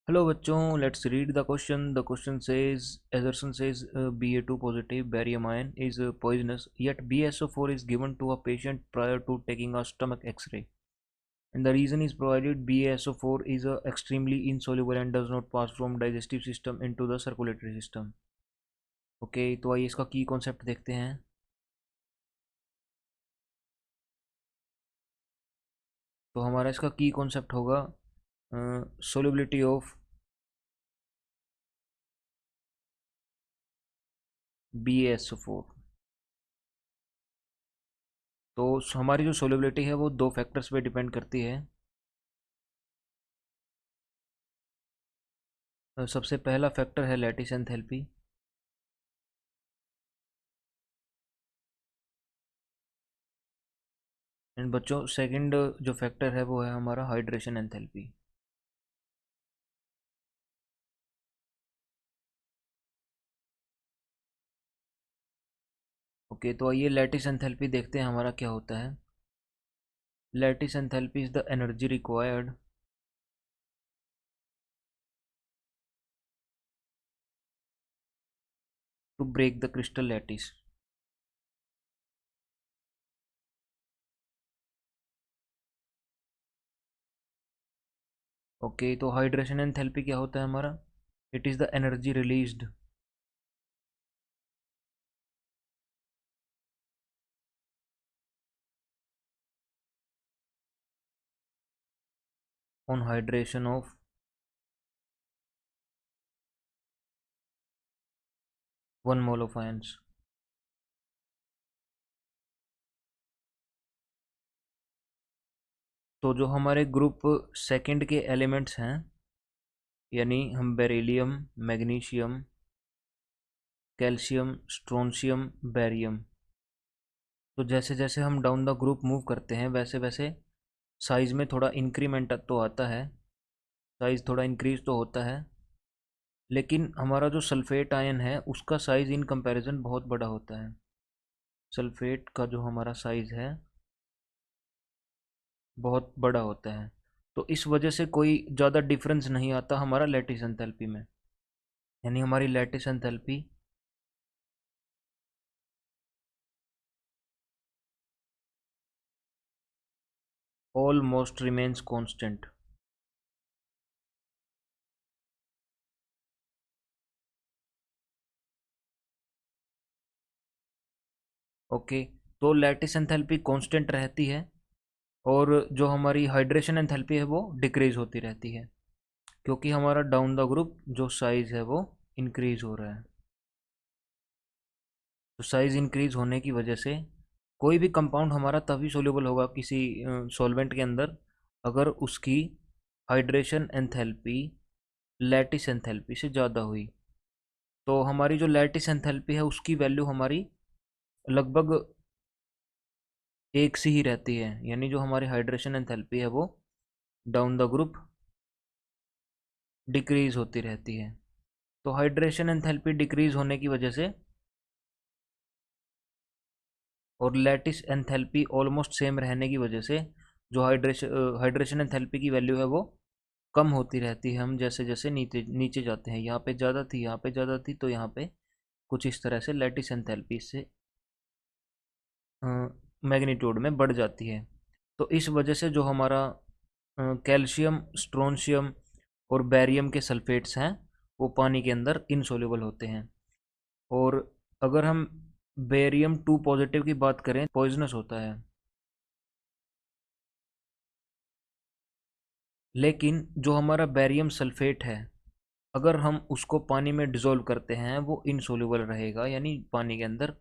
Hello बच्चों, let's read the question. The question says, assertion says Ba2 positive barium ion is poisonous, yet BSO4 is given to a patient prior to taking a stomach X-ray. And the reason is provided BSO4 is extremely insoluble and does not pass from digestive system into the circulatory system. Okay तो आइए इसका की concept देखते हैं. तो हमारा इसका की कॉन्सेप्ट होगा सोल्युबिलिटी ऑफ BSO4. तो हमारी जो सोल्युबिलिटी है वो दो फैक्टर्स पे डिपेंड करती है. सबसे पहला फैक्टर है लैटिस एंथैल्पी. एंड बच्चों सेकंड जो फैक्टर है वो है हमारा हाइड्रेशन एंथैल्पी. ओके तो आइए लैटिस एंथैल्पी देखते हैं हमारा क्या होता है. Lattice enthalpy is the energy required to break the crystal lattice. Okay तो हाइड्रेशन एंथैल्पी क्या होता है हमारा. It is the energy released on hydration of 1 mole of ions. तो जो हमारे ग्रुप सेकंड के एलिमेंट्स हैं यानी हम beryllium, magnesium, calcium, strontium, barium, तो जैसे जैसे हम डाउन द ग्रुप मूव करते हैं वैसे वैसे साइज़ में थोड़ा इंक्रीमेंट तो आता है, साइज़ थोड़ा इंक्रीज तो होता है, लेकिन हमारा जो सल्फेट आयन है उसका साइज़ इन कंपैरिजन बहुत बड़ा होता है. सल्फेट का जो हमारा साइज़ है बहुत बड़ा होता है. तो इस वजह से कोई ज़्यादा डिफरेंस नहीं आता हमारा लैटिस एंथैल्पी में. यानी हमारी lattice enthalpy almost remains constant. Okay तो लैटिस एंथैल्पी कांस्टेंट रहती है और जो हमारी हाइड्रेशन एंथैल्पी है वो डिक्रीज होती रहती है क्योंकि हमारा डाउन द ग्रुप जो साइज़ है वो इंक्रीज हो रहा है. तो साइज़ इंक्रीज होने की वजह से कोई भी कंपाउंड हमारा तभी सोल्यूबल होगा किसी सॉल्वेंट के अंदर अगर उसकी हाइड्रेशन एंथैल्पी लैटिस एंथैल्पी से ज़्यादा हुई. तो हमारी जो लैटिस एंथैल्पी है उसकी वैल्यू हमारी लगभग एक सी ही रहती है. यानी जो हमारी हाइड्रेशन एंथैल्पी है वो डाउन द ग्रुप डिक्रीज होती रहती है. तो हाइड्रेशन एंथैल्पी डिक्रीज होने की वजह से और लैटिस एंथैल्पी ऑलमोस्ट सेम रहने की वजह से जो हाइड्रेशन एंथैल्पी की वैल्यू है वो कम होती रहती है. हम जैसे जैसे नीचे नीचे जाते हैं, यहाँ पे ज़्यादा थी, यहाँ पे ज़्यादा थी, तो यहाँ पे कुछ इस तरह से लैटिस एंथैल्पी से मैग्नीट्यूड में बढ़ जाती है. तो इस वजह से जो हमारा कैल्शियम, स्ट्रोंशियम और बैरियम के सल्फेट्स हैं वो पानी के अंदर इनसोल्यूबल होते हैं. और अगर हम बेरियम 2 पॉजिटिव की बात करें पॉइजनस होता है, लेकिन जो हमारा बैरियम सल्फेट है अगर हम उसको पानी में डिज़ोल्व करते हैं वो इनसोल्यूबल रहेगा यानी पानी के अंदर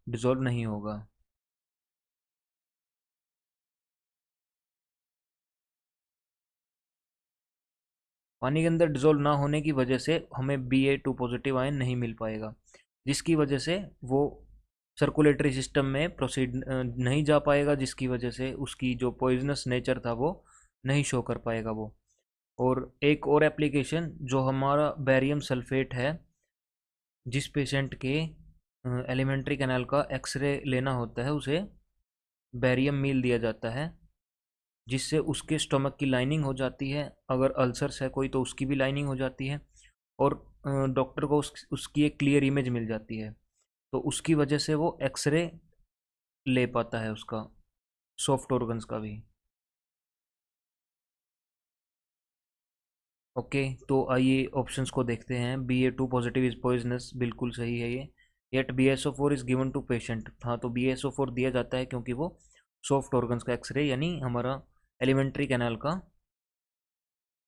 डिज़ोल्व नहीं होगा. पानी के अंदर डिज़ोल्व ना होने की वजह से हमें Ba2 पॉजिटिव आयन नहीं मिल पाएगा जिसकी वजह से वो सर्कुलेटरी सिस्टम में प्रोसीड नहीं जा पाएगा, जिसकी वजह से उसकी जो पॉइजनस नेचर था वो नहीं शो कर पाएगा वो. और एक और एप्लीकेशन जो हमारा बैरियम सल्फेट है, जिस पेशेंट के एलिमेंट्री कैनाल का एक्सरे लेना होता है उसे बैरियम मील दिया जाता है जिससे उसके स्टमक की लाइनिंग हो जाती है, अगर अल्सर्स है कोई तो उसकी भी लाइनिंग हो जाती है, और डॉक्टर को उसकी एक क्लियर इमेज मिल जाती है, तो उसकी वजह से वो एक्सरे ले पाता है उसका, सॉफ्ट ऑर्गन्स का भी। ओके, तो आइए ऑप्शंस को देखते हैं। BA2 पॉजिटिव इज पॉइजनस, बिल्कुल सही है ये। Yet BaSO4 is given to patient, हाँ तो BaSO4 दिया जाता है क्योंकि वो सॉफ्ट ऑर्गन्स का एक्सरे यानी हमारा एलिमेंट्री कैनाल का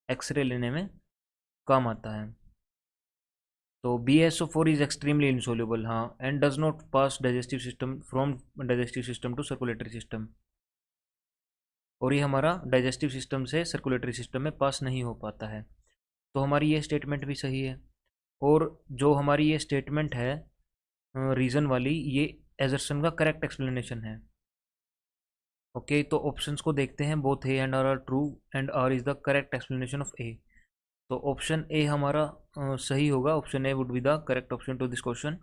एक्सरे लेने में काम आता है। तो BaSO4 इज एक्सट्रीमली इंसोल्यूबल, हाँ, and does not pass digestive system from digestive system to circulatory system, और ये हमारा डाइजेस्टिव सिस्टम से सर्कुलेटरी सिस्टम में पास नहीं हो पाता है। तो हमारी ये स्टेटमेंट भी सही है। और जो हमारी ये स्टेटमेंट है रीज़न वाली, ये एजर्सन का करेक्ट एक्सप्लेनेशन है। ओके, तो ऑप्शंस को देखते हैं। Both A and R true and R is the correct explanation of A. तो ऑप्शन ए हमारा सही होगा। Option A would be the correct option to this question.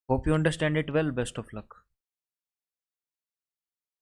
Hope you understand it well, best of luck.